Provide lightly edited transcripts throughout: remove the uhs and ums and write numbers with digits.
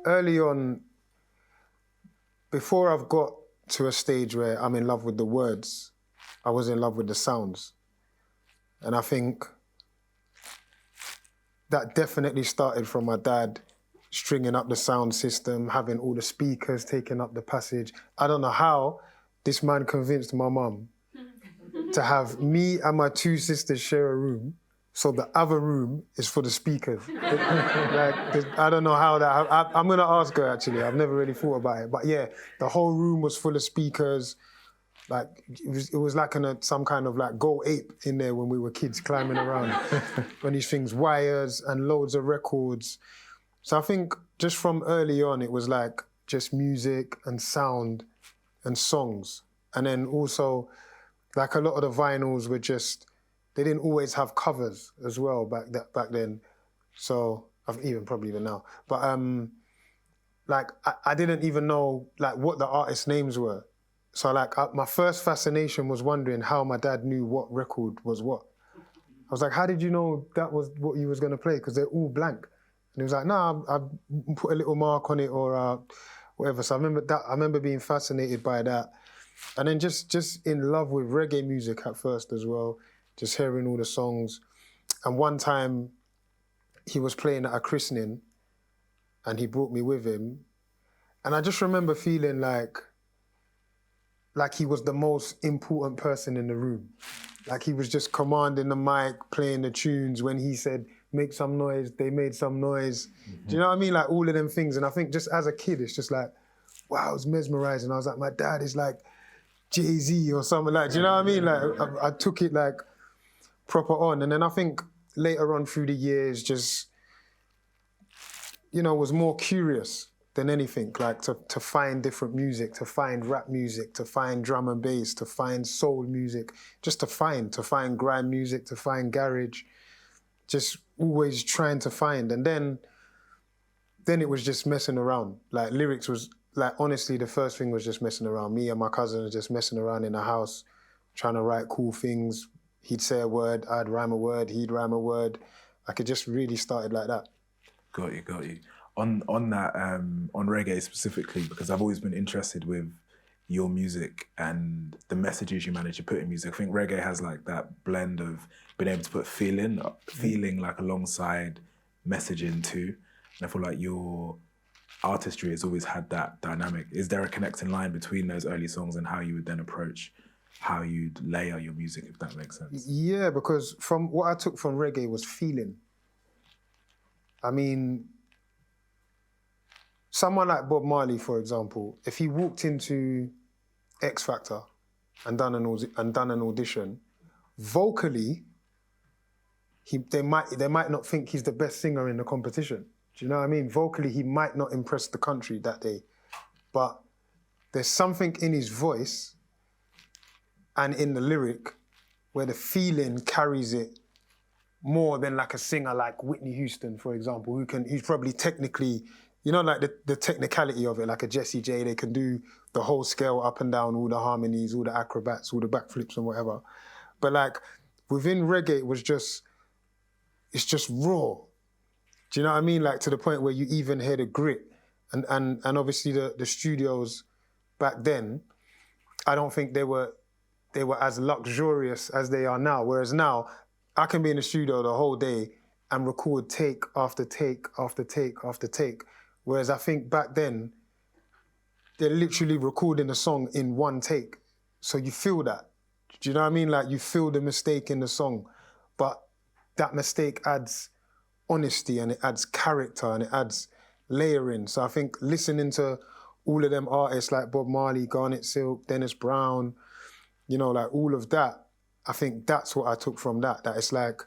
early on, before I've got to a stage where I'm in love with the words, I was in love with the sounds. And I think that definitely started from my dad stringing up the sound system, having all the speakers taking up the passage. I don't know how this man convinced my mum to have me and my two sisters share a room, so the other room is for the speakers. I don't know how that... I'm going to ask her, actually. I've never really thought about it. But yeah, the whole room was full of speakers. Like, it was like some kind of like Go Ape in there when we were kids climbing around on these things, wires and loads of records. So I think just from early on, it was like just music and sound and songs. And then also, like a lot of the vinyls were just, they didn't always have covers as well back then. So, even now. But I didn't even know like what the artists' names were. So like my first fascination was wondering how my dad knew what record was what. I was like, how did you know that was what you was gonna play? Because they're all blank. And he was like, no, I put a little mark on it or whatever. So I remember being fascinated by that. And then just in love with reggae music at first as well, just hearing all the songs. And one time he was playing at a christening and he brought me with him. And I just remember feeling like he was the most important person in the room. Like he was just commanding the mic, playing the tunes. When he said, make some noise, they made some noise. Mm-hmm. Do you know what I mean? Like all of them things. And I think just as a kid, it's just like, wow, it was mesmerizing. I was like, my dad is like Jay-Z or something like, do you know what I mean? Like I took it like proper on. And then I think later on through the years, just, was more curious than anything, like to find different music, to find rap music, to find drum and bass, to find soul music, just to find grime music, to find garage, just always trying to find. And then it was just messing around. Like lyrics was, like honestly, the first thing was just messing around. Me and my cousin were just messing around in the house, trying to write cool things. He'd say a word, I'd rhyme a word, he'd rhyme a word. Like it just really started like that. Got you. On that, on reggae specifically, because I've always been interested with your music and the messages you manage to put in music. I think reggae has like that blend of being able to put feeling like alongside messaging too. And I feel like your artistry has always had that dynamic. Is there a connecting line between those early songs and how you would then approach how you'd layer your music, if that makes sense? Yeah, because from what I took from reggae was feeling. I mean, someone like Bob Marley, for example, if he walked into X Factor and done an audition, vocally, they might not think he's the best singer in the competition. Do you know what I mean? Vocally, he might not impress the country that day, but there's something in his voice and in the lyric where the feeling carries it more than like a singer like Whitney Houston, for example, who's probably technically, like the technicality of it, like a Jessie J, they can do the whole scale up and down, all the harmonies, all the acrobats, all the backflips and whatever. But like within reggae, it's just raw. Do you know what I mean? Like to the point where you even hear the grit. And obviously the studios back then, I don't think they were as luxurious as they are now. Whereas now, I can be in the studio the whole day and record take after take after take after take. Whereas I think back then, they're literally recording a song in one take. So you feel that. Do you know what I mean? Like you feel the mistake in the song, but that mistake adds honesty and it adds character and it adds layering. So I think listening to all of them artists like Bob Marley, Garnet Silk, Dennis Brown, like all of that, I think that's what I took from that it's like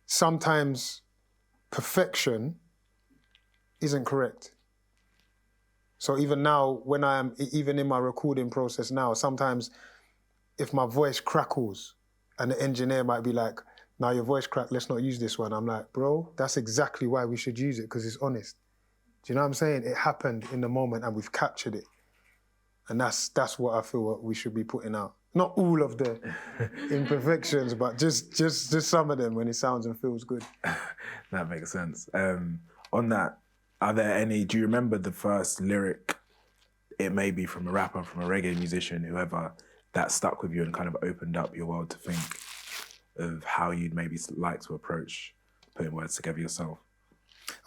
sometimes perfection isn't correct. So even now, when even in my recording process now, sometimes if my voice crackles and the engineer might be like, now your voice cracked, let's not use this one. I'm like, bro, that's exactly why we should use it, because it's honest. Do you know what I'm saying? It happened in the moment and we've captured it. And that's what I feel what we should be putting out. Not all of the imperfections, but just some of them when it sounds and feels good. That makes sense. On that, Are there any, do you remember the first lyric, it may be from a rapper, from a reggae musician, whoever, that stuck with you and kind of opened up your world to think of how you'd maybe like to approach putting words together yourself?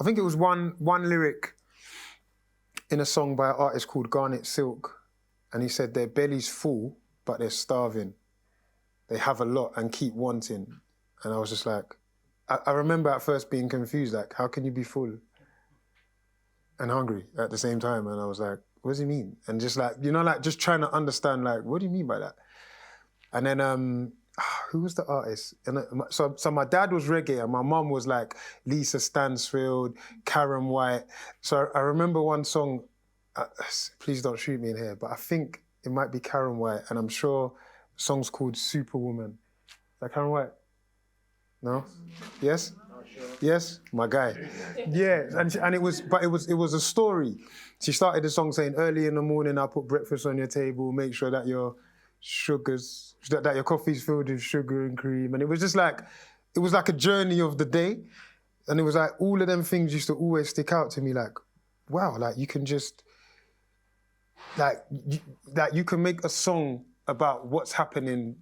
I think it was one lyric in a song by an artist called Garnet Silk, and he said, their belly's full, but they're starving. They have a lot and keep wanting. And I was just like, I remember at first being confused, like, how can you be full and hungry at the same time? And I was like, what does he mean? And just like, you know, like just trying to understand, like, what do you mean by that? And then, who was the artist? And so my dad was reggae and my mum was like Lisa Stansfield, Karen White. So I remember one song, please don't shoot me in here, but I think it might be Karen White, and I'm sure the song's called Superwoman. Is that Karen White? No? Yes? Sure. Yes? My guy. Yeah, and it was a story. She started the song saying, early in the morning, I'll put breakfast on your table, make sure that your that your coffee's filled with sugar and cream. And it was just like, it was like a journey of the day. And it was like, all of them things used to always stick out to me, like, wow, like you can just, like you can make a song about what's happening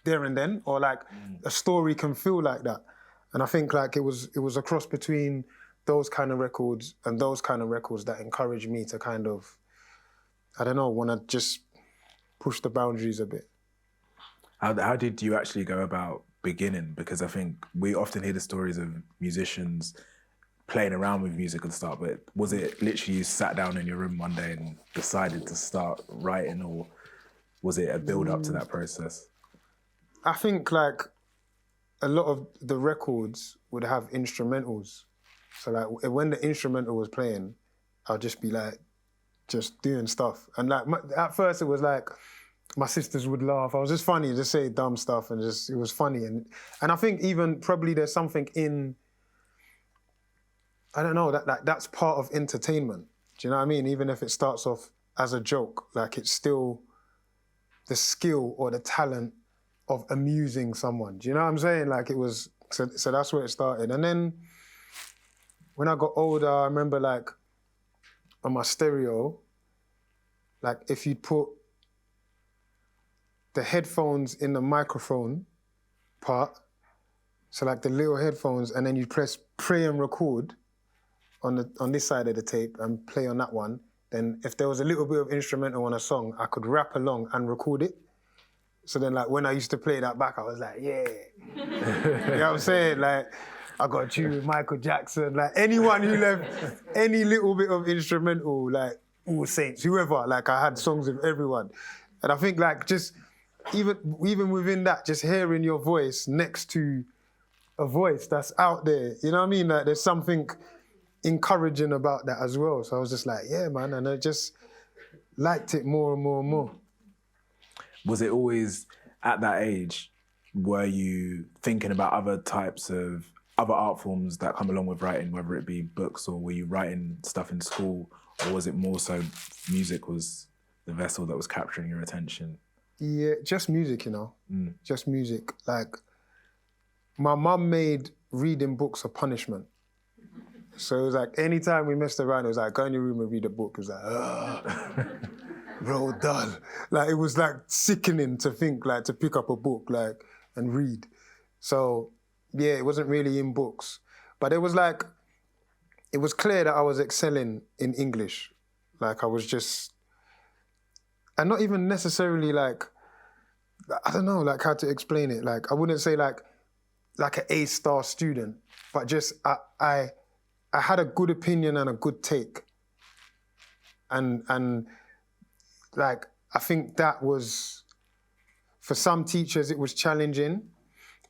there and then, or like a story can feel like that. And I think like it was a cross between those kind of records and those kind of records that encouraged me to kind of, I don't know, want to just push the boundaries a bit. How did you actually go about beginning? Because I think we often hear the stories of musicians playing around with music at the start, but was it literally you sat down in your room one day and decided to start writing, or was it a build up to that process? I think like a lot of the records would have instrumentals. So like when the instrumental was playing, I'll just be like, just doing stuff. And like at first it was like, my sisters would laugh. I was just funny, just say dumb stuff, and just, it was funny. And I think even probably there's something in, I don't know, that's part of entertainment. Do you know what I mean? Even if it starts off as a joke, like it's still the skill or the talent of amusing someone. Do you know what I'm saying? Like it was, so that's where it started. And then when I got older, I remember like on my stereo, like if you'd put the headphones in the microphone part, so like the little headphones, and then you press play and record on this side of the tape and play on that one, then if there was a little bit of instrumental on a song, I could rap along and record it. So then like when I used to play that back, I was like, yeah. You know what I'm saying? Like, I got a tune with Michael Jackson, like anyone who left any little bit of instrumental, like All Saints, whoever, like I had songs with everyone. And I think like just, even within that, just hearing your voice next to a voice that's out there, you know what I mean? Like there's something encouraging about that as well. So I was just like, yeah, man, and I just liked it more and more and more. Was it always, at that age, were you thinking about other types of, other art forms that come along with writing, whether it be books, or were you writing stuff in school, or was it more so music was the vessel that was capturing your attention? Yeah, just music, you know, just music. Like, my mum made reading books a punishment. So it was like, anytime we messed around, it was like, go in your room and read a book. It was like, ugh, real dull. Like, it was like sickening to think, like, to pick up a book, like, and read. So, yeah, it wasn't really in books. But it was like, it was clear that I was excelling in English. Like, I was just, and not even necessarily like, I don't know, like how to explain it. Like, I wouldn't say like an A-star student, but just I had a good opinion and a good take. And like, I think that was, for some teachers it was challenging,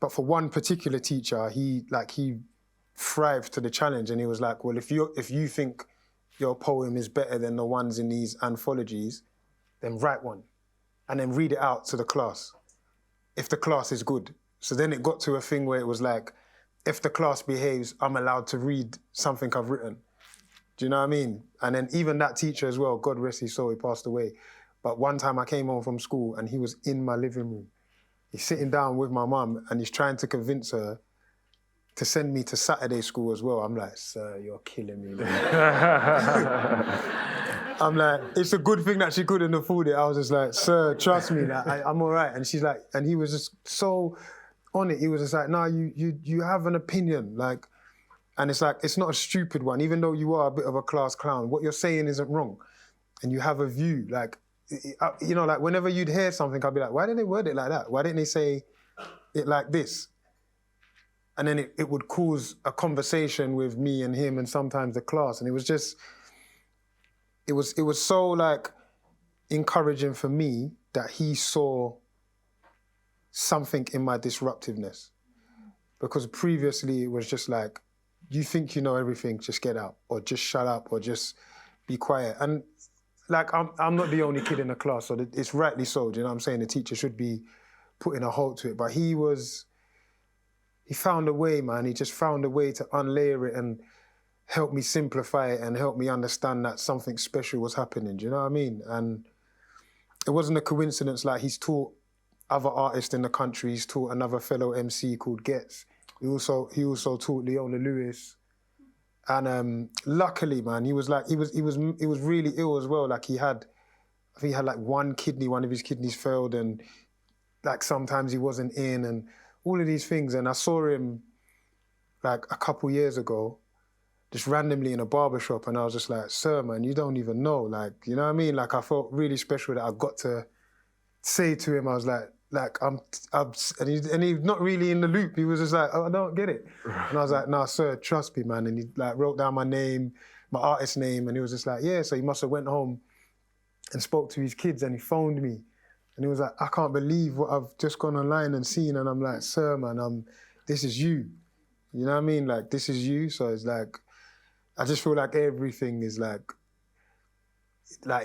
but for one particular teacher, he thrived to the challenge, and he was like, well, if you think your poem is better than the ones in these anthologies, then write one, and then read it out to the class, if the class is good. So then it got to a thing where it was like, if the class behaves, I'm allowed to read something I've written. Do you know what I mean? And then even that teacher as well, God rest his soul, he passed away. But one time I came home from school and he was in my living room. He's sitting down with my mum and he's trying to convince her to send me to Saturday school as well. I'm like, sir, you're killing me, man. I'm like, it's a good thing that she couldn't afford it. I was just like, sir, trust me, like, I'm all right. And she's like, and he was just so on it. He was just like, no, you have an opinion, like, and it's like, it's not a stupid one, even though you are a bit of a class clown. What you're saying isn't wrong, and you have a view. Like, you know, like whenever you'd hear something, I'd be like, why didn't they word it like that? Why didn't they say it like this? And then it would cause a conversation with me and him and sometimes the class. And it was just, it was so like encouraging for me that he saw something in my disruptiveness. Because previously it was just like, you think you know everything, just get out, or just shut up, or just be quiet. And like, I'm not the only kid in the class, so it's rightly so, do you know what I'm saying? The teacher should be putting a halt to it. But he found a way, man. He just found a way to unlayer it and help me simplify it and help me understand that something special was happening. Do you know what I mean? And it wasn't a coincidence. Like, he's taught other artists in the country. He's taught another fellow MC called Getz. He also taught Leona Lewis. And luckily, man, he was really ill as well. Like, I think he had like one of his kidneys failed, and like sometimes he wasn't in, and all of these things. And I saw him like a couple years ago, just randomly in a barbershop, and I was just like, sir, man, you don't even know. Like, you know what I mean? Like, I felt really special that I got to say to him, I was like and he's not really in the loop. He was just like, oh, I don't get it. And I was like, nah, sir, trust me, man. And he like wrote down my name, my artist name, and he was just like, yeah. So he must have went home and spoke to his kids, and he phoned me. And he was like, I can't believe what I've just gone online and seen. And I'm like, sir, man, this is you. You know what I mean? Like, this is you. So it's like, I just feel like everything is like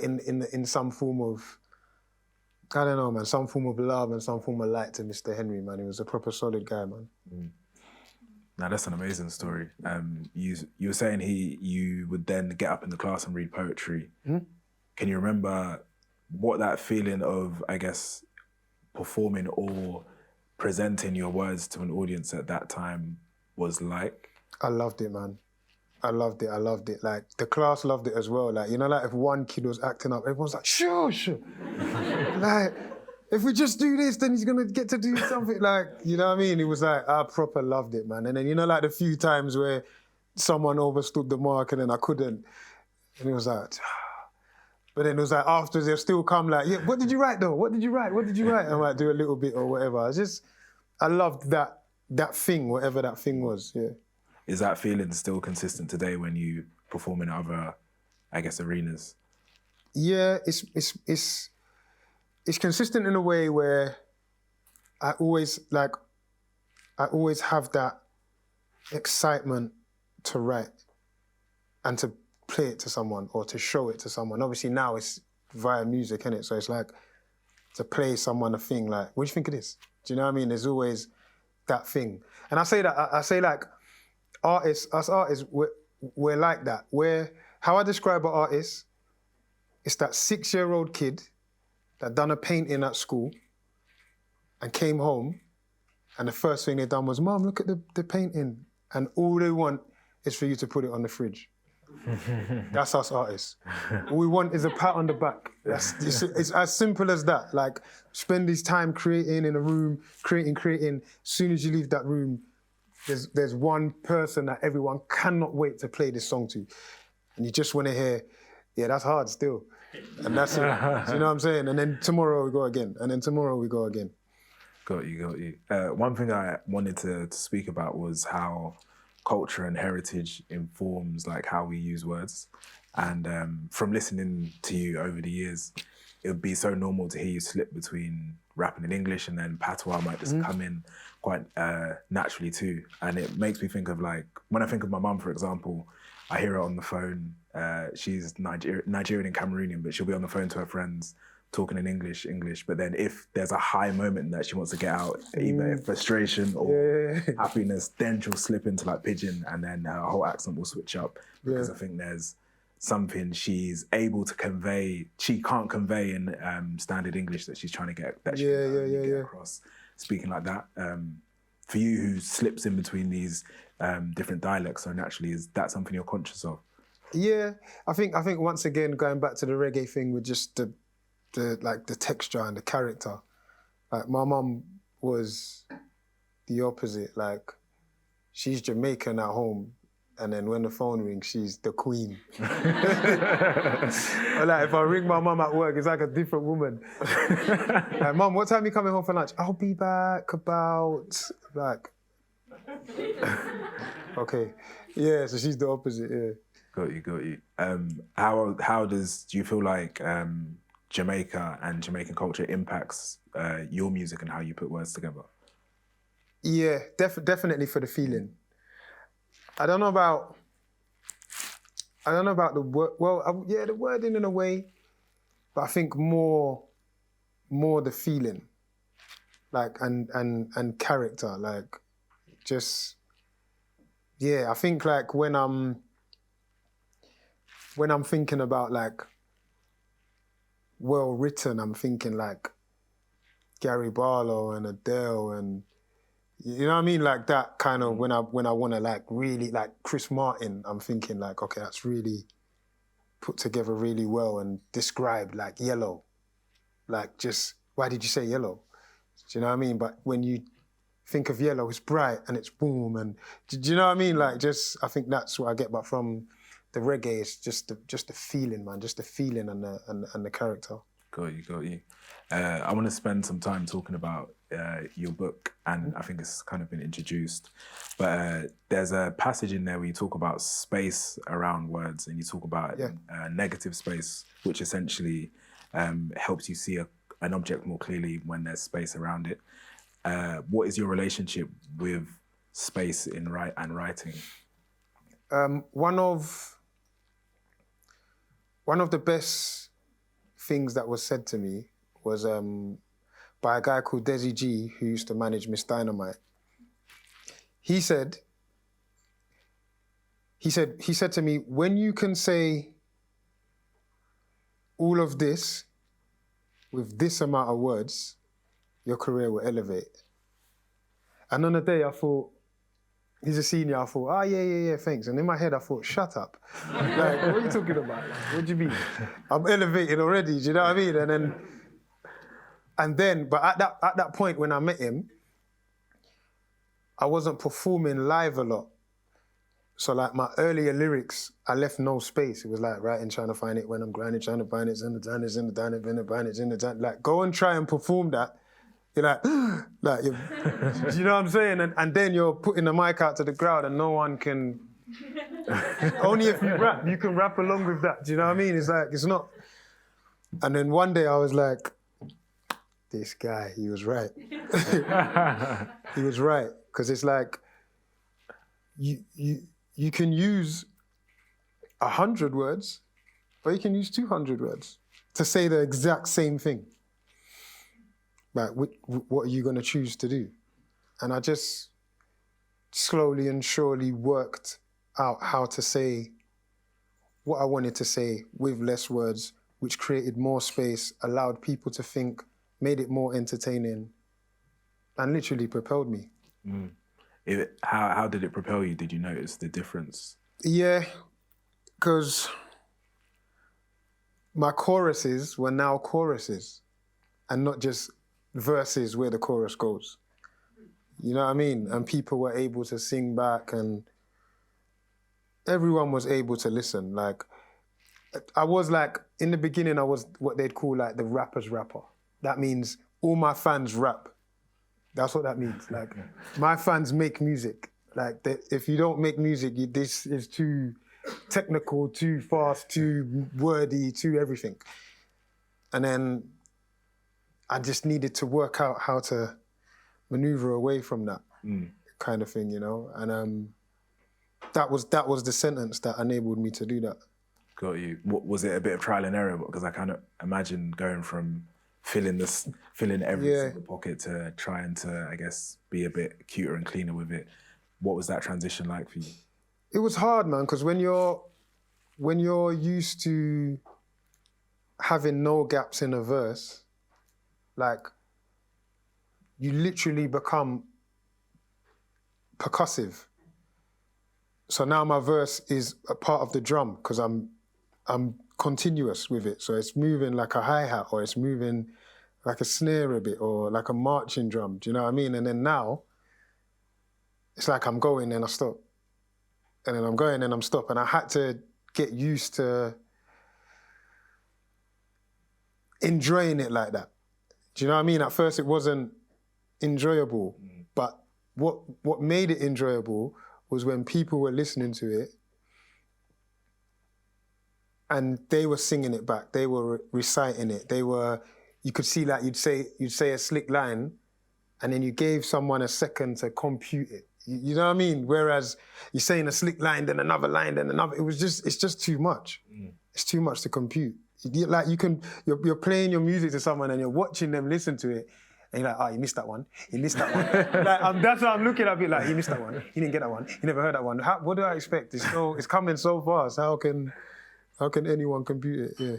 in some form of, I don't know, man, some form of love and some form of light to Mr. Henry, man. He was a proper solid guy, man. Mm. Now, that's an amazing story. You were saying you would then get up in the class and read poetry. Mm-hmm. Can you remember what that feeling of, I guess, performing or presenting your words to an audience at that time was like? I loved it, man. I loved it. Like, the class loved it as well. Like, you know, like if one kid was acting up, everyone's like, shush. Like, if we just do this, then he's gonna get to do something. Like, you know what I mean? It was like, I proper loved it, man. And then, you know, like the few times where someone overstood the mark and then I couldn't, and it was like, but then it was like, after they'll still come like, yeah, what did you write though? What did you write? And I might do a little bit or whatever. I loved that thing, whatever that thing was, yeah. Is that feeling still consistent today when you perform in other, I guess, arenas? Yeah, it's consistent in a way where I always have that excitement to write and to play it to someone or to show it to someone. Obviously now it's via music, innit? So it's like to play someone a thing like, what do you think of this? Do you know what I mean? There's always that thing. And I say like, us artists, we're like that. How I describe an artist, it's that 6-year-old kid that done a painting at school and came home, and the first thing they done was, Mom, look at the painting. And all they want is for you to put it on the fridge. That's us artists. All we want is a pat on the back. It's as simple as that. Like, spend this time creating in a room, creating. As soon as you leave that room, there's one person that everyone cannot wait to play this song to. And you just want to hear, yeah, that's hard still. And that's it. You know what I'm saying? And then tomorrow we go again. And then tomorrow we go again. Got you. One thing I wanted to speak about was how culture and heritage informs like how we use words. And from listening to you over the years, it would be so normal to hear you slip between rapping in English and then patois might just come in quite naturally too. And it makes me think of like, when I think of my mum, for example, I hear her on the phone. She's Nigerian and Cameroonian, but she'll be on the phone to her friends talking in English. But then if there's a high moment that she wants to get out, either frustration or happiness, then she'll slip into like pidgin, and then her whole accent will switch up because I think there's something she's able to convey, she can't convey in standard English that she's trying to get, get across, speaking like that. for you who slips in between these different dialects so naturally, is that something you're conscious of? Yeah, I think once again going back to the reggae thing with just the texture and the character. Like my mum was the opposite. Like she's Jamaican at home, and then when the phone rings, she's the queen. Or like if I ring my mum at work, it's like a different woman. Like, Mum, what time are you coming home for lunch? I'll be back about like. Okay, yeah. So she's the opposite. Yeah. Got you. How do you feel like Jamaica and Jamaican culture impacts your music and how you put words together? Yeah, definitely for the feeling. I don't know about the word. Well, yeah, the wording in a way, but I think more the feeling, like and character, like just yeah. I think like when I'm thinking about like well written, I'm thinking like Gary Barlow and Adele and you know what I mean, like that kind of when I want to like really like Chris Martin, I'm thinking like okay, that's really put together really well and described like yellow, like just why did you say yellow? Do you know what I mean? But when you think of yellow, it's bright and it's boom and do you know what I mean? Like just I think that's what I get. But from the reggae, it's just the feeling, man, just the feeling and the character. Got you. I want to spend some time talking about your book, and I think it's kind of been introduced, but there's a passage in there where you talk about space around words, and you talk about negative space, which essentially helps you see an object more clearly when there's space around it. What is your relationship with space in writing? One of the best things that was said to me was by a guy called Desi G, who used to manage Miss Dynamite. He said to me, when you can say all of this with this amount of words, your career will elevate. And on the day I thought, he's a senior, I thought, yeah, thanks. And in my head I thought, shut up. Like, what are you talking about? Like, what do you mean? I'm elevated already, do you know what I mean? And then, but at that point when I met him, I wasn't performing live a lot. So like my earlier lyrics, I left no space. It was like writing, trying to find it when I'm grinding, trying to find it, in the dine, it's in the dine, in the dine, it's in the dine. Like, go and try and perform that. You're like, do you know what I'm saying? And then you're putting the mic out to the crowd and no one can, only if you rap, you can rap along with that. Do you know what I mean? It's like, it's not. And then one day I was like, this guy, he was right. He was right. Because it's like, you can use 100 words, or you can use 200 words to say the exact same thing. Like, what are you going to choose to do? And I just slowly and surely worked out how to say what I wanted to say with less words, which created more space, allowed people to think, made it more entertaining, and literally propelled me. Mm. How did it propel you? Did you notice the difference? Yeah, because my choruses were now choruses and not just verses where the chorus goes. You know what I mean? And people were able to sing back and everyone was able to listen. Like, I was like, in the beginning, I was what they'd call like the rapper's rapper. That means all my fans rap. That's what that means. Like, my fans make music. Like, if you don't make music, this is too technical, too fast, too wordy, too everything. And then I just needed to work out how to maneuver away from that kind of thing, you know? And that was the sentence that enabled me to do that. Got you. Was it a bit of trial and error? Because I kind of imagine going from filling every single pocket to trying to, I guess, be a bit cuter and cleaner with it. What was that transition like for you? It was hard, man, because when you're used to having no gaps in a verse, like, you literally become percussive. So now my verse is a part of the drum because I'm continuous with it. So it's moving like a hi-hat, or it's moving like a snare a bit, or like a marching drum. Do you know what I mean? And then now, it's like I'm going and I stop. And then I'm going and I'm stop. And I had to get used to enjoying it like that. Do you know what I mean? At first it wasn't enjoyable, but what made it enjoyable was when people were listening to it and they were singing it back, they were reciting it, you could see like you'd say a slick line and then you gave someone a second to compute it. You know what I mean? Whereas you're saying a slick line, then another line, then another, it's just too much. It's too much to compute. Like you're playing your music to someone and you're watching them listen to it, and you're like, oh, you missed that one. You missed that one. Like, that's what I'm looking at it like, you missed that one. You didn't get that one. You never heard that one. What do I expect? It's coming so fast. How can anyone compute it? Yeah.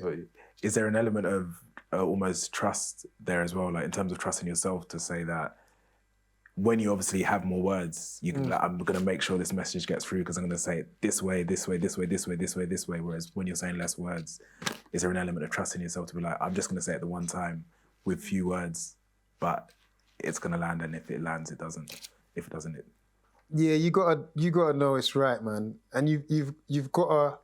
Is there an element of almost trust there as well, like in terms of trusting yourself to say that when you obviously have more words, you can like, I'm going to make sure this message gets through because I'm going to say it this way, this way, this way, this way, this way, this way. Whereas when you're saying less words, is there an element of trusting yourself to be like, I'm just going to say it the one time with few words, but it's going to land, and if it lands, it doesn't. If it doesn't, it. Yeah, you gotta know it's right, man, and you've gotta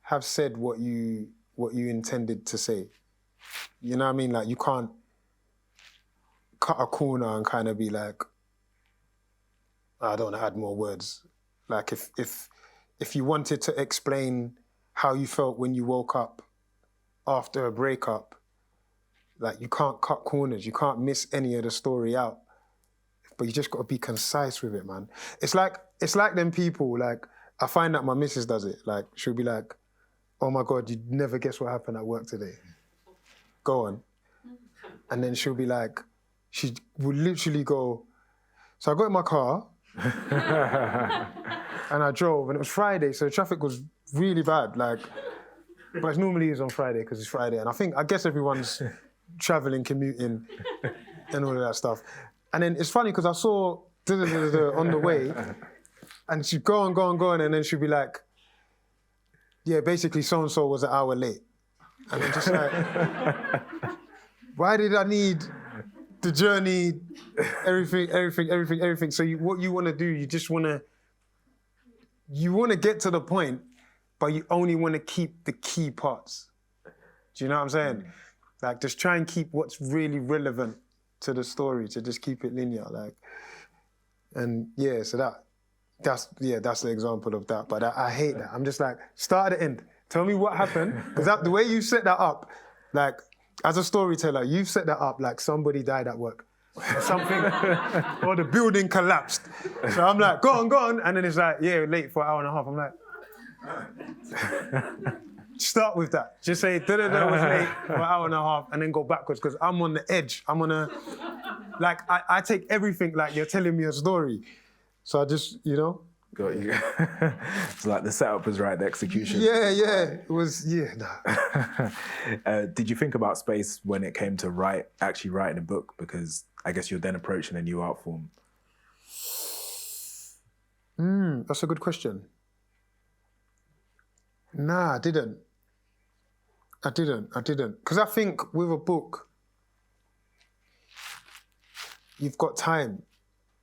have said what you intended to say. You know what I mean? Like you can't cut a corner and kind of be like, I don't want to add more words. Like if you wanted to explain how you felt when you woke up after a breakup, like you can't cut corners, you can't miss any of the story out. But you just got to be concise with it, man. It's like them people, like, I find that my missus does it. Like, she'll be like, oh my God, you'd never guess what happened at work today. Go on. And then she'll be like, she will literally go, so I got in my car, and I drove, and it was Friday, so the traffic was really bad, like, but it normally is on Friday because it's Friday, and I guess everyone's traveling, commuting, and all of that stuff. And then it's funny because I saw on the way, and she'd go on, and then she'd be like, yeah, basically so-and-so was an hour late. And I'm just like, why did I need the journey, everything. So what you want to do, you just want to get to the point, but you only want to keep the key parts. Do you know what I'm saying? Like, just try and keep what's really relevant to the story, to just keep it linear, like. And yeah, so that's the example of that. But I hate that. I'm just like, start at the end. Tell me what happened, because the way you set that up, like, as a storyteller, you've set that up like somebody died at work or something, or the building collapsed. So I'm like, go on, and then it's like, yeah, late for an hour and a half. I'm like, start with that. Just say, da-da-da, was late for an hour and a half, and then go backwards, because I'm on the edge. I'm on like, I take everything like you're telling me a story. So I just, Got you. It's like the setup was right, the execution. Yeah. It was, Did you think about space when it came to actually writing a book? Because I guess you're then approaching a new art form. That's a good question. Nah, I didn't. Because I think with a book, you've got time.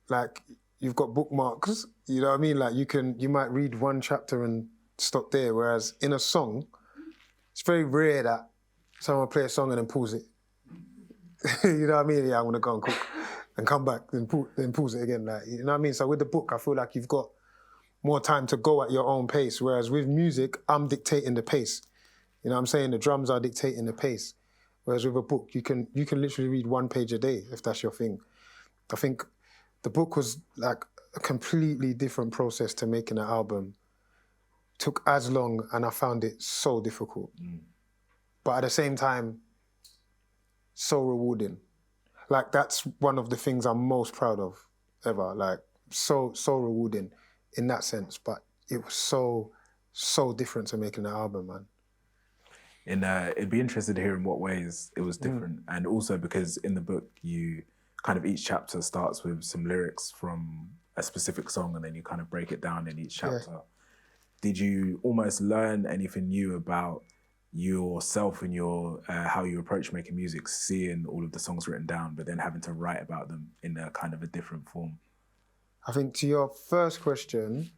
Like, you've got bookmarks, you know what I mean? Like, you might read one chapter and stop there, whereas in a song, it's very rare that someone play a song and then pause it. You know what I mean? Yeah, I'm gonna go and cook and come back, then pause it again. Like, you know what I mean? So with the book, I feel like you've got more time to go at your own pace, whereas with music, I'm dictating the pace. You know what I'm saying? The drums are dictating the pace. Whereas with a book, you can literally read one page a day, if that's your thing. I think the book was like a completely different process to making an album. Took as long, and I found it so difficult. But at the same time, so rewarding. Like, that's one of the things I'm most proud of ever. Like, so rewarding in that sense. But it was so different to making an album, man. It'd be interested to hear in what ways it was different. And also because in the book, you kind of each chapter starts with some lyrics from a specific song and then you kind of break it down in each chapter. Did you almost learn anything new about yourself and your how you approach making music, seeing all of the songs written down, but then having to write about them in a kind of a different form? I think to your first question,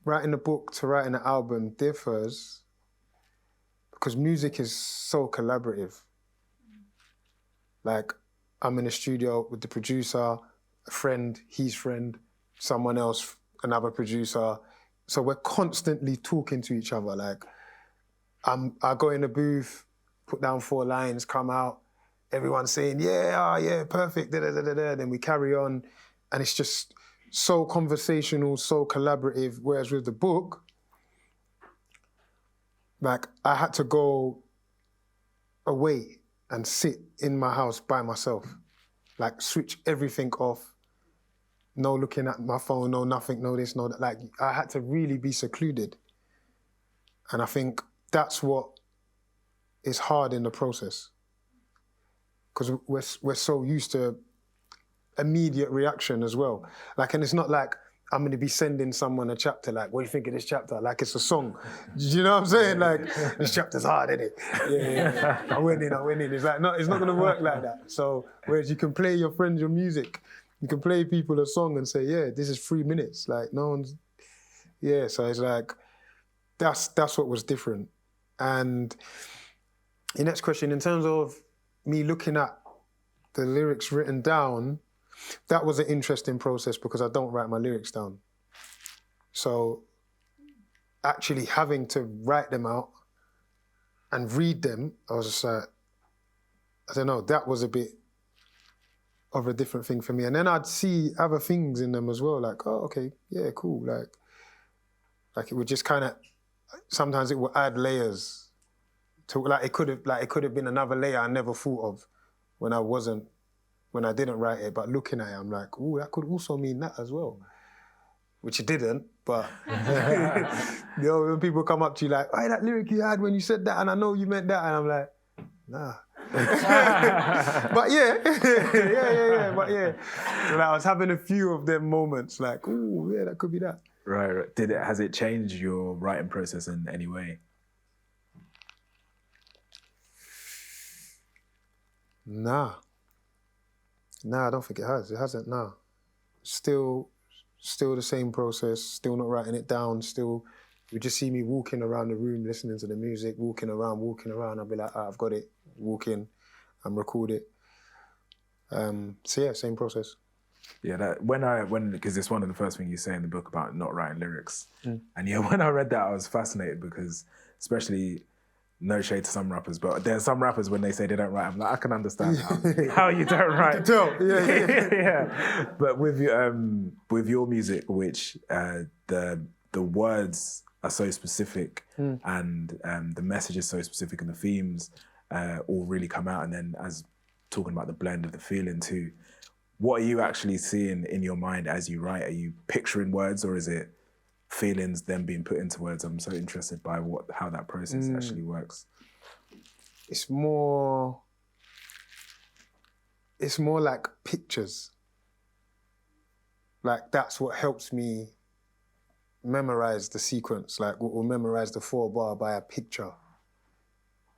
writing a book to writing an album differs because music is so collaborative. Like, I'm in the studio with the producer, a friend, his friend, someone else, another producer. So we're constantly talking to each other. Like, I go in the booth, put down 4 lines, come out, everyone's saying, yeah, perfect, da-da-da-da-da. Then we carry on. And it's just so conversational, so collaborative. Whereas with the book, like, I had to go away and sit in my house by myself. Like, switch everything off. No looking at my phone, no nothing, no this, no that. Like, I had to really be secluded. And I think that's what is hard in the process. Because we're so used to immediate reaction as well. Like, and it's not like I'm going to be sending someone a chapter, like, what do you think of this chapter? Like, it's a song. Do you know what I'm saying? Like, this chapter's hard, isn't it? Yeah. I went in. It's like, no, it's not going to work like that. So, whereas you can play your friends your music, you can play people a song and say, yeah, this is 3 minutes. Like, no one's, yeah. So it's like, that's what was different. And the next question, in terms of me looking at the lyrics written down, that was an interesting process because I don't write my lyrics down. So actually having to write them out and read them, I was just like, I don't know, that was a bit of a different thing for me. And then I'd see other things in them as well, like, oh, okay, yeah, cool. Like it would just kind of, sometimes it would add layers to, like it could have been another layer I never thought of when I didn't write it, but looking at it, I'm like, ooh, that could also mean that as well. Which it didn't, but you know, when people come up to you like, hey, that lyric you had when you said that, and I know you meant that, and I'm like, nah. But yeah, but yeah. So, like, I was having a few of them moments, like, ooh, yeah, that could be that. Right. Has it changed your writing process in any way? Nah, I don't think it has. It hasn't, nah. Still the same process, still not writing it down, still, you just see me walking around the room, listening to the music, walking around, I'll be like, I've got it, walk in and record it. So yeah, same process. Yeah, because it's one of the first things you say in the book about not writing lyrics. And yeah, when I read that, I was fascinated because, especially, no shade to some rappers, but there's some rappers when they say they don't write, I'm like, I can understand how you don't write. You can tell, yeah. Yeah. But with your music, which the words are so specific and the message is so specific and the themes all really come out, and then as talking about the blend of the feeling too, what are you actually seeing in your mind as you write? Are you picturing words, or is it feelings then being put into words? I'm so interested by how that process actually works. It's more like pictures. Like, that's what helps me memorize the sequence, like, or memorize the 4-bar by a picture.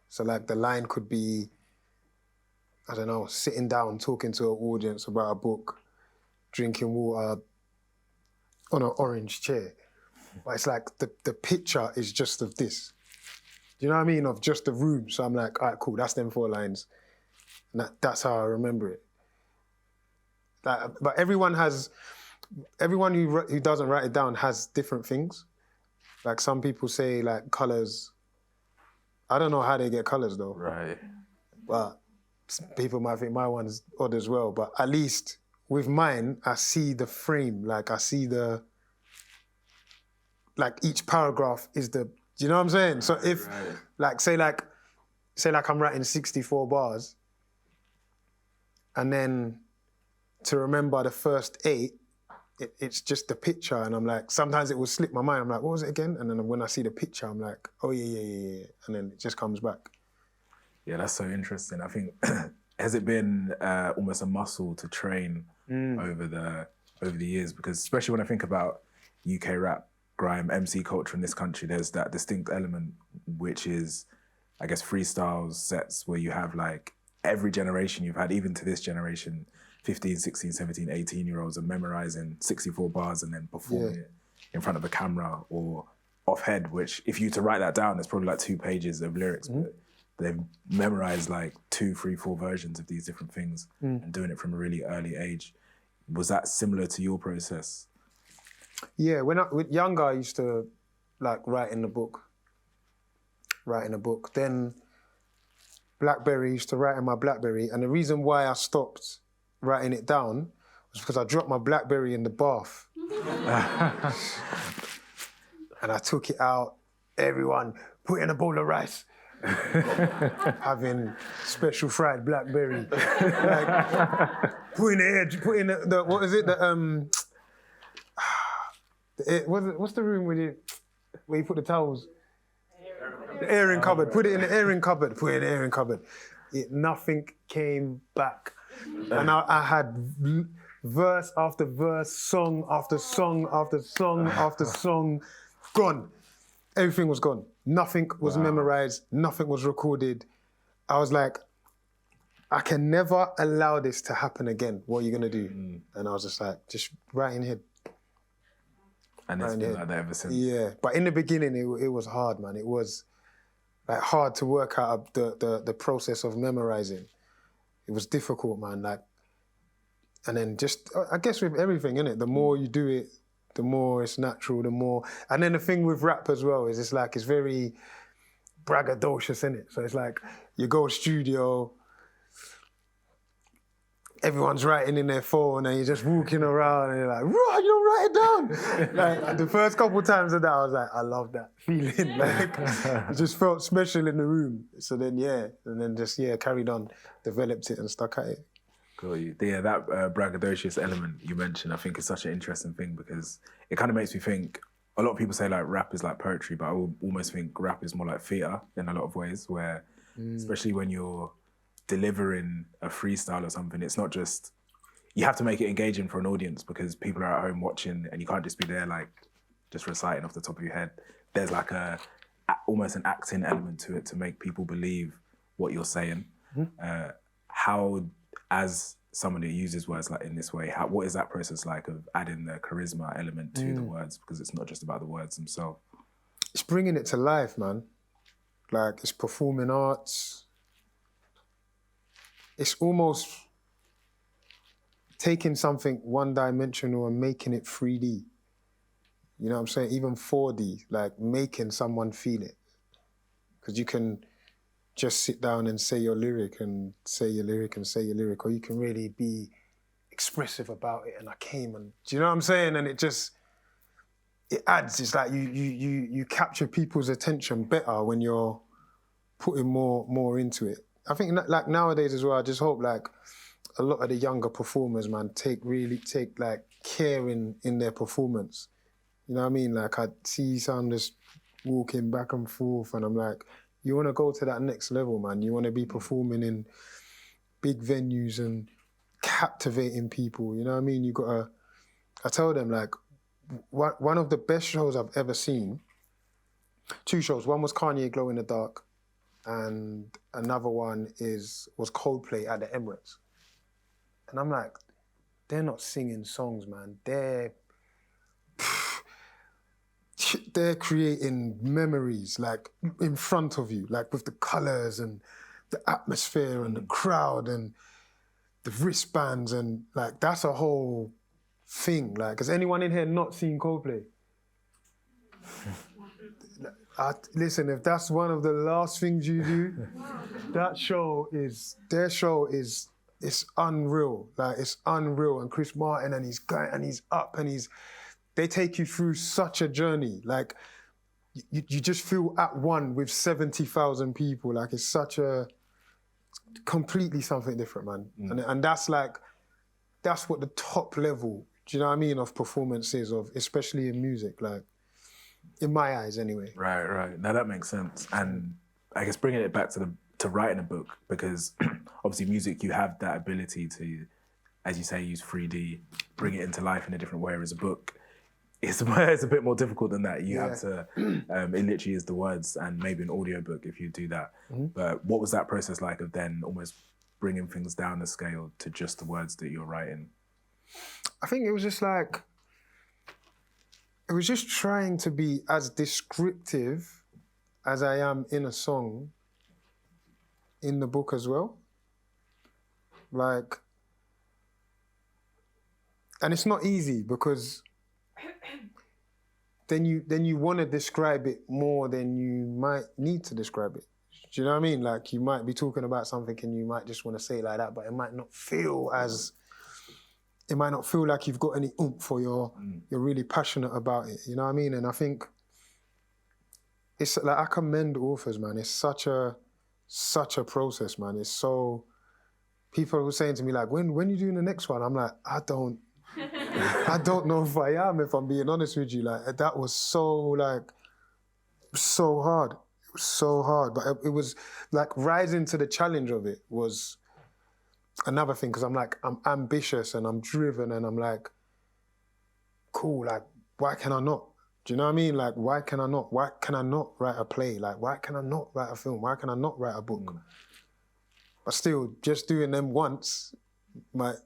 So like the line could be, I don't know, sitting down talking to an audience about a book, drinking water on an orange chair. But it's like the picture is just of this. Do you know what I mean? Of just the room. So I'm like, all right, cool, that's them 4 lines. And that's how I remember it. Like, but everyone who doesn't write it down has different things. Like, some people say, like, colours. I don't know how they get colours though. Right. But people might think my one's odd as well. But at least with mine, I see the frame. Like, I see like each paragraph is do you know what I'm saying? So if, like, say I'm writing 64 bars, and then to remember the first 8, it's just the picture, and I'm like, sometimes it will slip my mind. I'm like, what was it again? And then when I see the picture, I'm like, oh yeah, and then it just comes back. Yeah, that's so interesting. I think has it been almost a muscle to train over the years? Because especially when I think about UK rap, grime, MC culture in this country, there's that distinct element which is, I guess, freestyles, sets where you have like every generation you've had, even to this generation, 15, 16, 17, 18-year-olds are memorizing 64 bars and then performing it in front of a camera or off head, which if you were to write that down, it's probably like 2 pages of lyrics, but they've memorized like 2, 3, 4 versions of these different things and doing it from a really early age. Was that similar to your process? Yeah, when I was younger, I used to like write in a book. Then BlackBerry, used to write in my BlackBerry, and the reason why I stopped writing it down was because I dropped my BlackBerry in the bath. And I took it out, everyone put in a bowl of rice. Having special fried blackberry. Like, put in the what is it? What's the room where you put the towels? The airing cupboard. Put it in the airing cupboard. Put it in the airing cupboard. Nothing came back. And I had verse after verse, song after song after song after song, gone. Everything was gone. Nothing was memorized. Nothing was recorded. I was like, I can never allow this to happen again. What are you gonna do? And I was just like, just right in here. And it's been like that ever since. Yeah, but in the beginning, it was hard, man. It was like hard to work out the process of memorizing. It was difficult, man. Like, and then just, I guess with everything, innit? The more you do it, the more it's natural, the more. And then the thing with rap as well is it's like, it's very braggadocious, innit? So it's like, you go to studio, everyone's writing in their phone and you're just walking around and you're like, right, you don't write it down. Like the first couple of times of that, I was like, I love that feeling. Like, it just felt special in the room. So then, carried on, developed it and stuck at it. Got you. Yeah, that braggadocious element you mentioned, I think is such an interesting thing because it kind of makes me think, a lot of people say like rap is like poetry, but I almost think rap is more like theatre in a lot of ways where, especially when you're delivering a freestyle or something, it's not just, you have to make it engaging for an audience because people are at home watching and you can't just be there like just reciting off the top of your head. There's like almost an acting element to it to make people believe what you're saying. How, as someone who uses words like in this way, what is that process like of adding the charisma element to the words? Because it's not just about the words themselves. It's bringing it to life, man. Like, it's performing arts. It's almost taking something one-dimensional and making it 3D. You know what I'm saying? Even 4D, like making someone feel it. Because you can just sit down and say your lyric and say your lyric and say your lyric, or you can really be expressive about it. And I came and, do you know what I'm saying? And it adds. It's like you capture people's attention better when you're putting more into it. I think like nowadays as well, I just hope like a lot of the younger performers, man, take like care in their performance. You know what I mean? Like I see some just walking back and forth and I'm like, you want to go to that next level, man. You want to be performing in big venues and captivating people. You know what I mean? I tell them like, one of the best shows I've ever seen, 2 shows. One was Kanye Glow in the Dark and another one was Coldplay at the Emirates. And I'm like, they're not singing songs, man. They're creating memories, like, in front of you, like with the colours and the atmosphere and the crowd and the wristbands and, like, that's a whole thing. Like, has anyone in here not seen Coldplay? Listen, if that's one of the last things you do, their show is it's unreal. Like, it's unreal. And Chris Martin and he's up and they take you through such a journey. Like, you just feel at one with 70,000 people. Like, it's such a completely something different, man. And that's what the top level, do you know what I mean, of performance is, especially in music, like, in my eyes anyway. Right. Now that makes sense. And I guess bringing it back to writing a book, because obviously music, you have that ability to, as you say, use 3D, bring it into life in a different way. Whereas a book, it's a bit more difficult than that. You have to, it literally is the words, and maybe an audiobook if you do that. But what was that process like of then almost bringing things down the scale to just the words that you're writing? I think it was just like, it was just trying to be as descriptive as I am in a song in the book as well. Like, and it's not easy because then you want to describe it more than you might need to describe it. Do you know what I mean? Like, you might be talking about something and you might just want to say it like that, but it might not feel like you've got any oomph or you're really passionate about it. You know what I mean? And I think it's like, I commend authors, man. It's such a process, man. It's so, people were saying to me like, when you doing the next one? I'm like, I don't know if I am, if I'm being honest with you. Like, that was so hard. It was so hard. But it was like rising to the challenge of it was another thing, because I'm ambitious and I'm driven and I'm like, cool, like, why can I not? Do you know what I mean? Like, why can I not? Why can I not write a play? Like, why can I not write a film? Why can I not write a book? But still, just doing them once might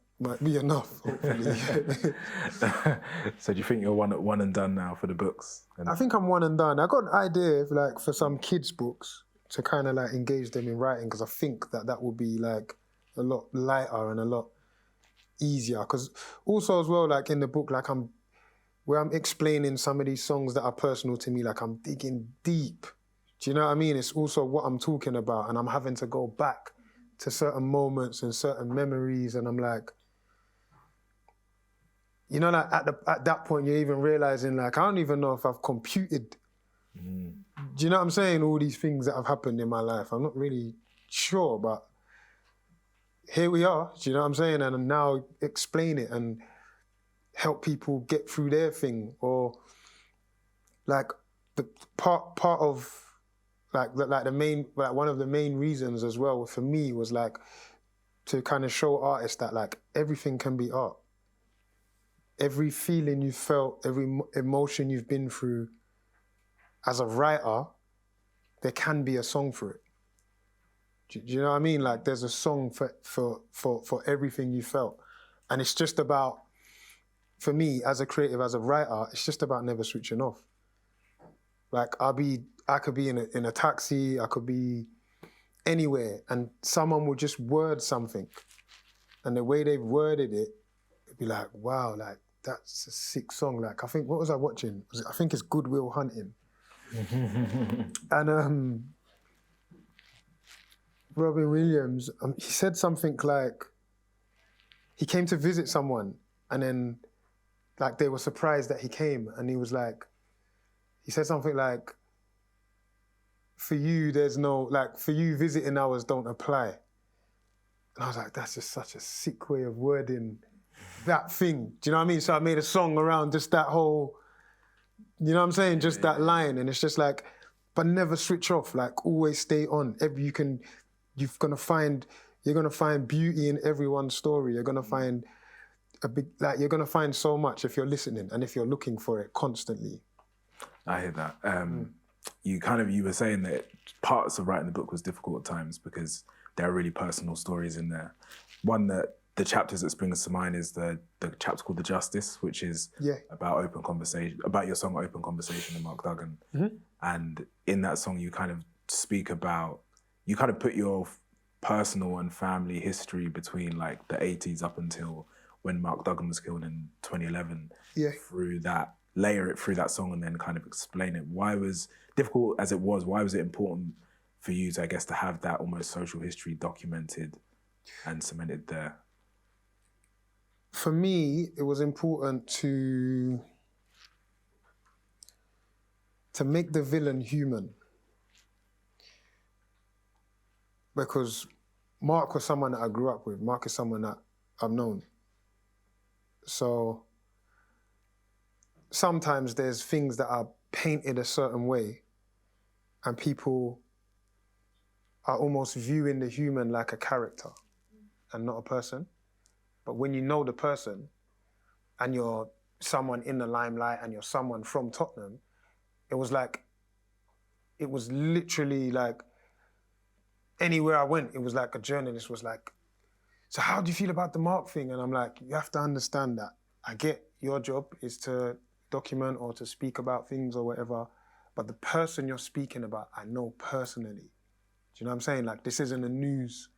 be enough, hopefully. So do you think you're one and done now for the books? I think I'm one and done. I got an idea like for some kids' books to kind of like engage them in writing, because I think that would be like a lot lighter and a lot easier. Because also as well, like in the book, like where I'm explaining some of these songs that are personal to me, like I'm digging deep. Do you know what I mean? It's also what I'm talking about, and I'm having to go back to certain moments and certain memories, and I'm like, you know, like at that point, you're even realizing, like, I don't even know if I've computed. Do you know what I'm saying? All these things that have happened in my life. I'm not really sure, but here we are. Do you know what I'm saying? And now explain it and help people get through their thing. Or like the part of like the main, like one of the main reasons as well for me was like to kind of show artists that like everything can be art. Every feeling you felt, every emotion you've been through as a writer, there can be a song for it. Do you know what I mean? Like, there's a song for everything you felt. And it's just about, for me, as a creative, as a writer, it's just about never switching off. Like, I could be in a taxi, I could be anywhere, and someone will just word something. And the way they've worded it, it'd be like, wow, like, that's a sick song. Like, I think, what was I watching? I think it's Good Will Hunting. And Robin Williams, he said something like, he came to visit someone, and then like they were surprised that he came, and he was like, he said something like, for you, there's no, like, for you, visiting hours don't apply. And I was like, that's just such a sick way of wording that thing. Do you know what I mean? So I made a song around just that whole, you know what I'm saying? Just that line. And it's just like, but never switch off, like always stay on. You're gonna find beauty in everyone's story. You're gonna find you're gonna find so much if you're listening and if you're looking for it constantly. I hear that. You were saying that parts of writing the book was difficult at times because there are really personal stories in there. One that the chapters that springs to mind is the chapter called The Justice, which is about open conversation, about your song Open Conversation with Mark Duggan. And in that song, you kind of speak about, you kind of put your personal and family history between like the 80s up until when Mark Duggan was killed in 2011 through that, layer it through that song and then kind of explain it. Why was, difficult as it was, why was it important for you to, I guess, to have that almost social history documented and cemented there? For me, it was important to make the villain human. Because Mark was someone that I grew up with. Mark is someone that I've known. So sometimes there's things that are painted a certain way and people are almost viewing the human like a character. and not a person. But when you know the person and you're someone in the limelight and you're someone from Tottenham, it was literally like, anywhere I went, it was like a journalist was like, so how do you feel about the Mark thing? And I'm like, you have to understand that I get your job is to document or to speak about things or whatever, but the person you're speaking about, I know personally. Do you know what I'm saying? Like, this isn't a news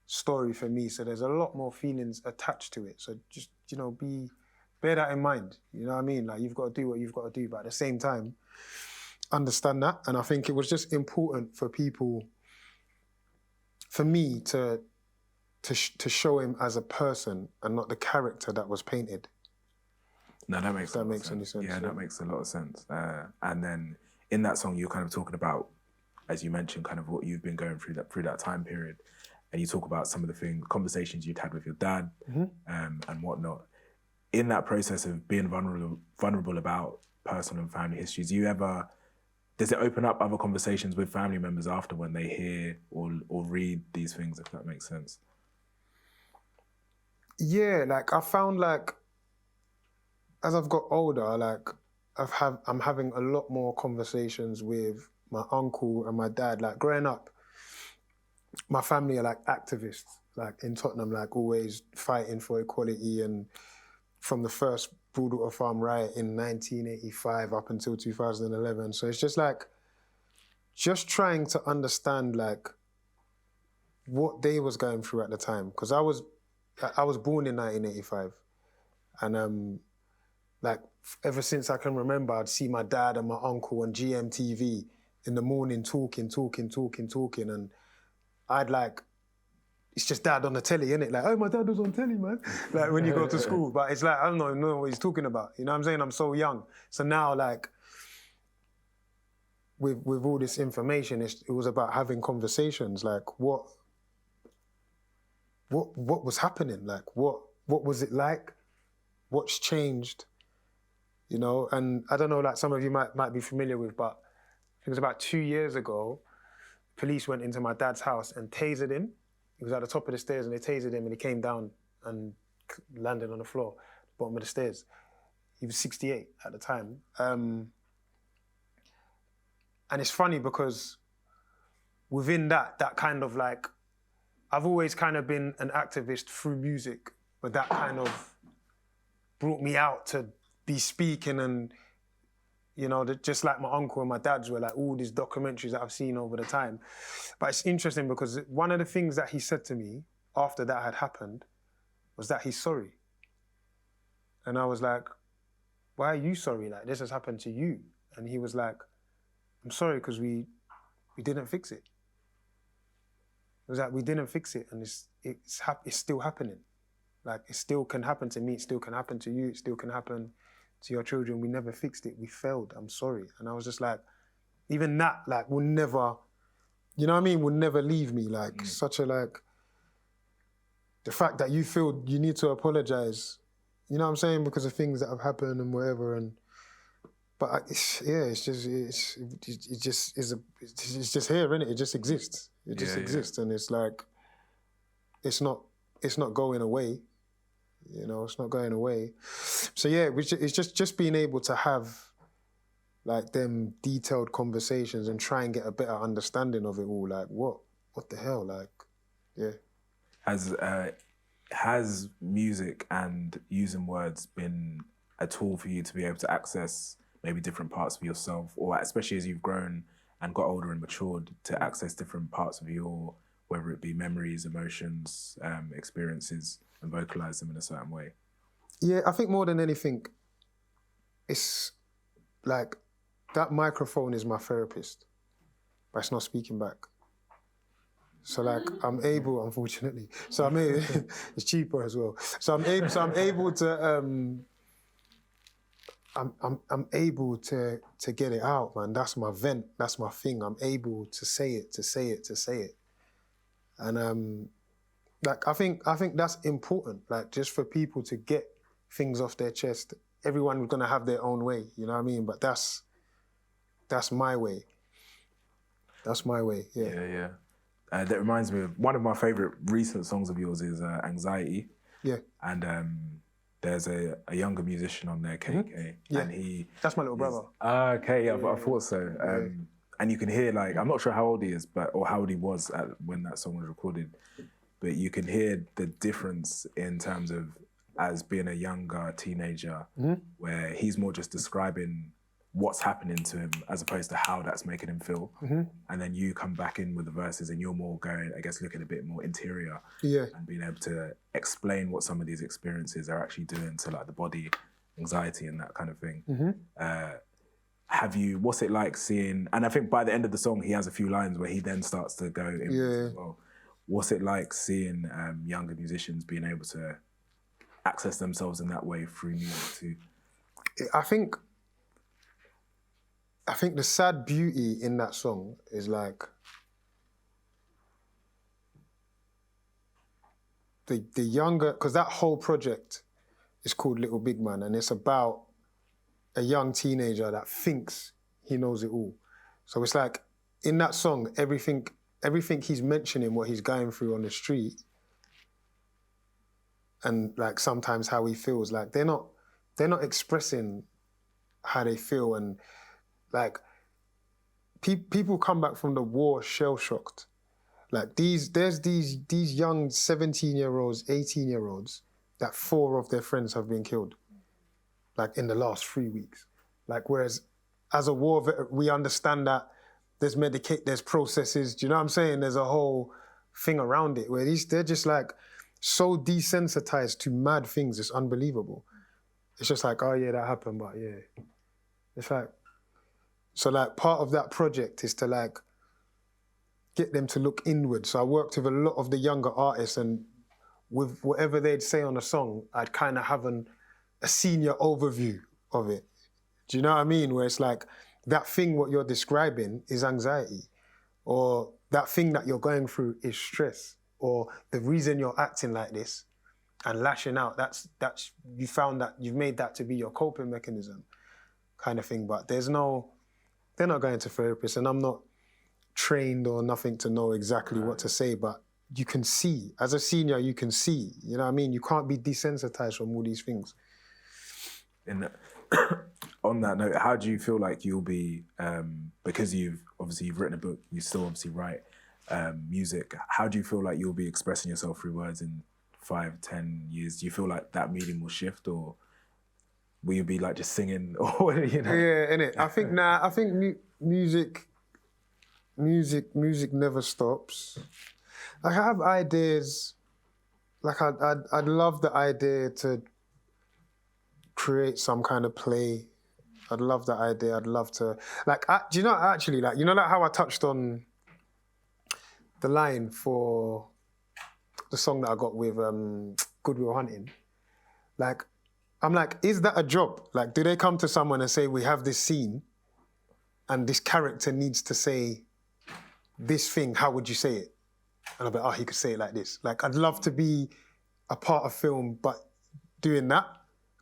story for me, so there's a lot more feelings attached to it. So just, bear that in mind. You know what I mean? Like, you've got to do what you've got to do, but at the same time, understand that. And I think it was just important for people, for me to show him as a person and not the character that was painted. No, that makes any sense. Yeah, that makes a lot of sense. And then in that song, you're kind of talking about, as you mentioned, kind of what you've been going through that time period, and you talk about some of the conversations you'd had with your dad, and whatnot. In that process of being vulnerable about personal and family histories, does it open up other conversations with family members after when they hear or read these things, if that makes sense? Yeah, like I found like, as I've got older, like I'm having a lot more conversations with my uncle and my dad. Like growing up, my family are like activists, like in Tottenham, like always fighting for equality, and from the first Broadwater Farm riot in 1985 up until 2011. So it's just like, just trying to understand like what they was going through at the time. Because I was born in 1985, and like ever since I can remember, I'd see my dad and my uncle on GMTV in the morning talking, and I'd like, it's just dad on the telly, innit? Like, oh, my dad was on telly, man. Like when you go to school, but it's like, I don't know what he's talking about. You know what I'm saying? I'm so young. So now like, with all this information, it was about having conversations. Like what was happening? Like what was it like? What's changed? You know, and I don't know, like some of you might be familiar with, but it was about 2 years ago, police went into my dad's house and tasered him. He was at the top of the stairs and they tasered him and he came down and landed on the floor, bottom of the stairs. He was 68 at the time. And it's funny because within that kind of like, I've always kind of been an activist through music, but that kind of brought me out to be speaking and, just like my uncle and my dad's were like all these documentaries that I've seen over the time. But it's interesting because one of the things that he said to me after that had happened was that he's sorry. And I was like, why are you sorry? Like, this has happened to you. And he was like, I'm sorry because we didn't fix it. It was like, we didn't fix it and it's still happening. Like, it still can happen to me, it still can happen to you, it still can happen to your children. We never fixed it, we failed, I'm sorry. And I was just like, even that, like, will never, you know what I mean, will never leave me. Like, such a, like, the fact that you feel you need to apologize, you know what I'm saying, because of things that have happened and whatever. But it's just here, innit? It just exists. It just exists, and it's like, it's not going away. You know, it's not going away. So yeah, it's just being able to have like them detailed conversations and try and get a better understanding of it all. Like, what the hell? Like, yeah. Has music and using words been a tool for you to be able to access maybe different parts of yourself, or especially as you've grown and got older and matured, to access different parts of your, whether it be memories, emotions, experiences, and vocalize them in a certain way? Yeah, I think more than anything, it's like that microphone is my therapist, but it's not speaking back. So like I'm able, unfortunately. So I'm able, it's cheaper as well. So I'm able to I'm able to get it out, man. That's my vent. That's my thing. I'm able to say it. And like I think that's important. Like just for people to get things off their chest. Everyone's gonna have their own way, you know what I mean? But that's my way. That's my way. Yeah. Yeah. that reminds me of one of my favorite recent songs of yours is Anxiety. Yeah. And there's a younger musician on there, KK. Yeah. And That's my little brother. Okay, yeah, but I thought so. And you can hear, like, I'm not sure how old he is, or how old he was when that song was recorded, but you can hear the difference in terms of as being a younger teenager, where he's more just describing what's happening to him as opposed to how that's making him feel. And then you come back in with the verses and you're more going, I guess, looking a bit more interior and being able to explain what some of these experiences are actually doing to like the body, anxiety and that kind of thing. What's it like seeing, and I think by the end of the song, he has a few lines where he then starts to go in as well. What's it like seeing younger musicians being able to access themselves in that way through music too? I think the sad beauty in that song is like the younger, because that whole project is called Little Big Man, and it's about a young teenager that thinks he knows it all. So it's like in that song, everything he's mentioning, what he's going through on the street, and like sometimes how he feels, like they're not expressing how they feel, and like people come back from the war shell-shocked. Like there's these young 17-year-olds, 18-year-olds that 4 of their friends have been killed, like in the last 3 weeks. Like whereas as a war vet, we understand that there's processes, do you know what I'm saying? There's a whole thing around it where they're just like so desensitized to mad things, it's unbelievable. It's just like, oh yeah, that happened, but yeah. It's like, so like part of that project is to like get them to look inward. So I worked with a lot of the younger artists, and with whatever they'd say on a song, I'd kind of have a senior overview of it. Do you know what I mean? Where it's like, that thing what you're describing is anxiety, or that thing that you're going through is stress, or the reason you're acting like this and lashing out, that's you found that you've made that to be your coping mechanism kind of thing. But they're not going to therapists, and I'm not trained or nothing to know exactly what to say, but you can see, as a senior, you can see, you know what I mean? You can't be desensitized from all these things. On that note, how do you feel like you'll be, because you've written a book, you still obviously write music, how do you feel like you'll be expressing yourself through words in 5-10 years? Do you feel like that medium will shift, or will you be like just singing, or you know? Yeah, innit? I think music never stops. Like I have ideas, like I'd love the idea to create some kind of play. I'd love that idea. I'd love to, like, do you know, actually, like, you know, like how I touched on the line for the song that I got with Good Will Hunting? Like, I'm like, is that a job? Like, do they come to someone and say, we have this scene and this character needs to say this thing, how would you say it? And I'll be like, oh, he could say it like this. Like, I'd love to be a part of film, but doing that,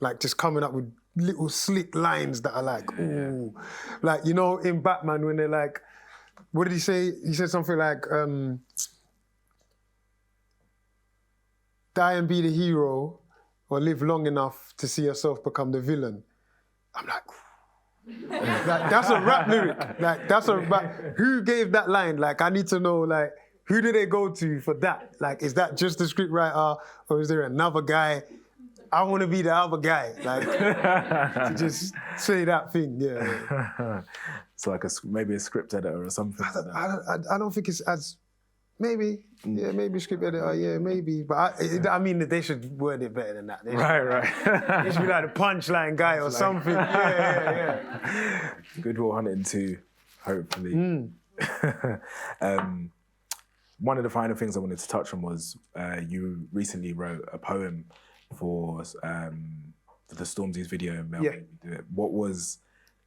like just coming up with little slick lines that are like, ooh. Like, you know, in Batman when they're like, what did he say? He said something like, die and be the hero, or live long enough to see yourself become the villain. I'm like, like that's a rap lyric. Like, that's a rap. Who gave that line? Like, I need to know, like, who did they go to for that? Like, is that just the scriptwriter, or is there another guy? I want to be the other guy, like, to just say that thing, yeah. It's like maybe a script editor or something. I don't think it's as, maybe, yeah, maybe script editor, yeah, maybe. But I mean, they should word it better than that. Right. They should be like the punchline guy or something. Yeah. Good Will Hunting 2, hopefully. One of the final things I wanted to touch on was you recently wrote a poem for the Stormzy's video. What was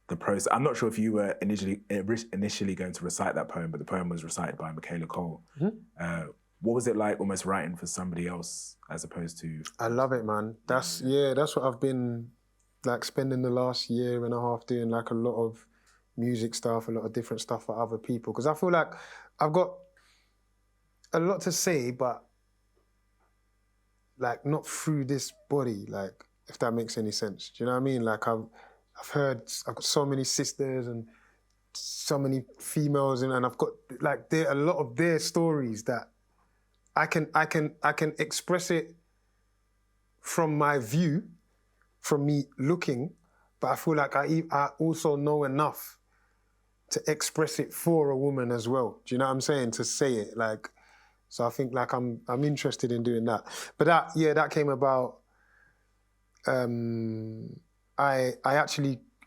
the process? I'm not sure if you were initially going to recite that poem, but the poem was recited by Michaela Cole. What was it like almost writing for somebody else as opposed to... I love it, man. That's what I've been like spending the last year and a half doing, like a lot of music stuff, a lot of different stuff for other people. Because I feel like I've got a lot to say, but like not through this body, like if that makes any sense. Do you know what I mean? Like I've got so many sisters and so many females, and I've got like a lot of their stories that I can express it from my view, from me looking, but I feel like I also know enough to express it for a woman as well. Do you know what I'm saying? To say it, like, so I think like I'm interested in doing that. But that came about.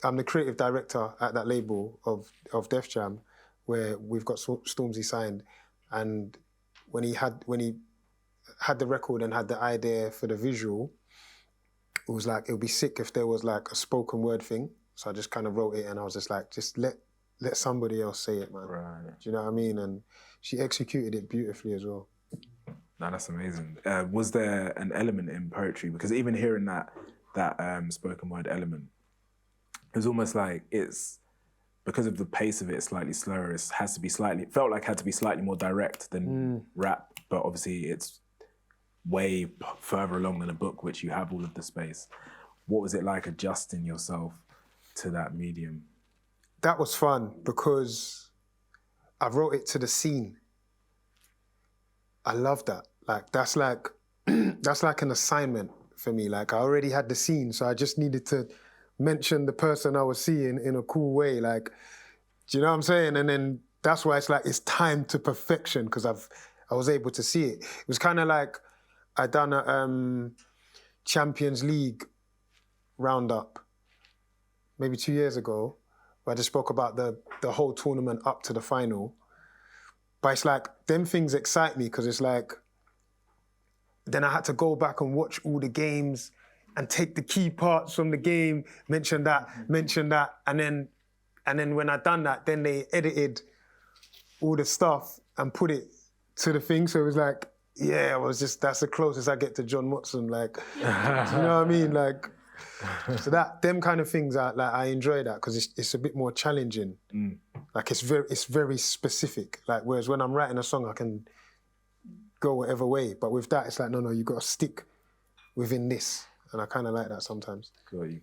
I'm the creative director at that label of Def Jam, where we've got Stormzy signed, and when he had the record and had the idea for the visual, it was like, it would be sick if there was like a spoken word thing. So I just kind of wrote it, and I was just like, just let somebody else say it, man. Right. Do you know what I mean? And she executed it beautifully as well. No, that's amazing. Was there an element in poetry? Because even hearing that spoken word element, it was almost like it's, because of the pace of it, slightly slower. It had to be slightly more direct than rap, but obviously it's way further along than a book, which you have all of the space. What was it like adjusting yourself to that medium? That was fun because I wrote it to the scene. I love that. Like that's like an assignment for me. Like I already had the scene, so I just needed to mention the person I was seeing in a cool way. Like, do you know what I'm saying? And then that's why it's like it's timed to perfection, because I was able to see it. It was kind of like I done a Champions League roundup maybe 2 years ago, where I just spoke about the whole tournament up to the final. But it's like, them things excite me, because it's like, then I had to go back and watch all the games and take the key parts from the game, mention that, and then when I done that, then they edited all the stuff and put it to the thing. So it was like, yeah, that's the closest I get to John Watson, like, do you know what I mean? Like, so them kind of things, I enjoy that, because it's a bit more challenging. Like it's very specific. Like, whereas when I'm writing a song, I can go whatever way. But with that, it's like, no, you got to stick within this. And I kind of like that sometimes. Got you.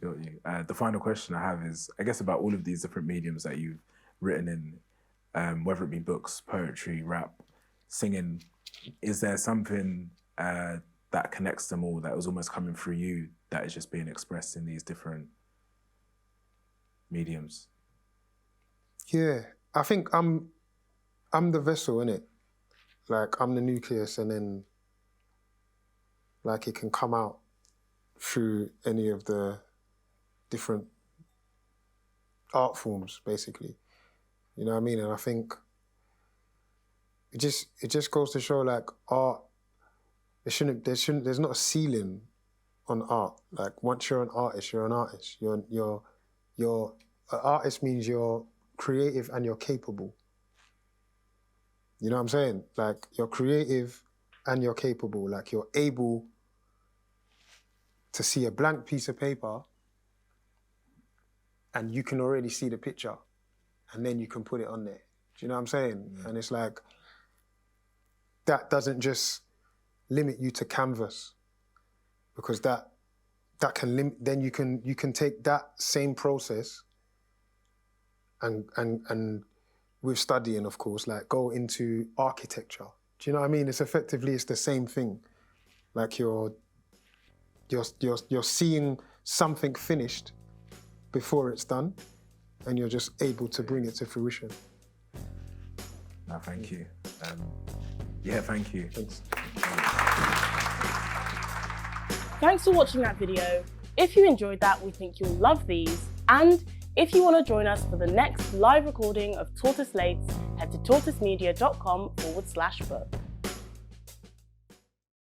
The final question I have is, I guess, about all of these different mediums that you've written in, whether it be books, poetry, rap, singing, is there something that connects them all, that was almost coming through you, that is just being expressed in these different mediums? Yeah, I think I'm the vessel, innit? Like, I'm the nucleus, and then like it can come out through any of the different art forms, basically. You know what I mean? And I think it just goes to show, like, art, there's not a ceiling on art. Like, once you're an artist, you're an artist. You're an artist means you're creative and you're capable. You know what I'm saying? Like, you're creative and you're capable. Like, you're able to see a blank piece of paper and you can already see the picture, and then you can put it on there. Do you know what I'm saying? And it's like, that doesn't just limit you to canvas, because that can limit, then you can take that same process and with studying, of course, like, go into architecture. Do you know what I mean? It's the same thing. Like, you're seeing something finished before it's done, and you're just able to bring it to fruition. No, thank you. Yeah, thank you. Thanks. Thanks for watching that video. If you enjoyed that, we think you'll love these. And if you want to join us for the next live recording of Tortoise Lates, head to tortoisemedia.com/book.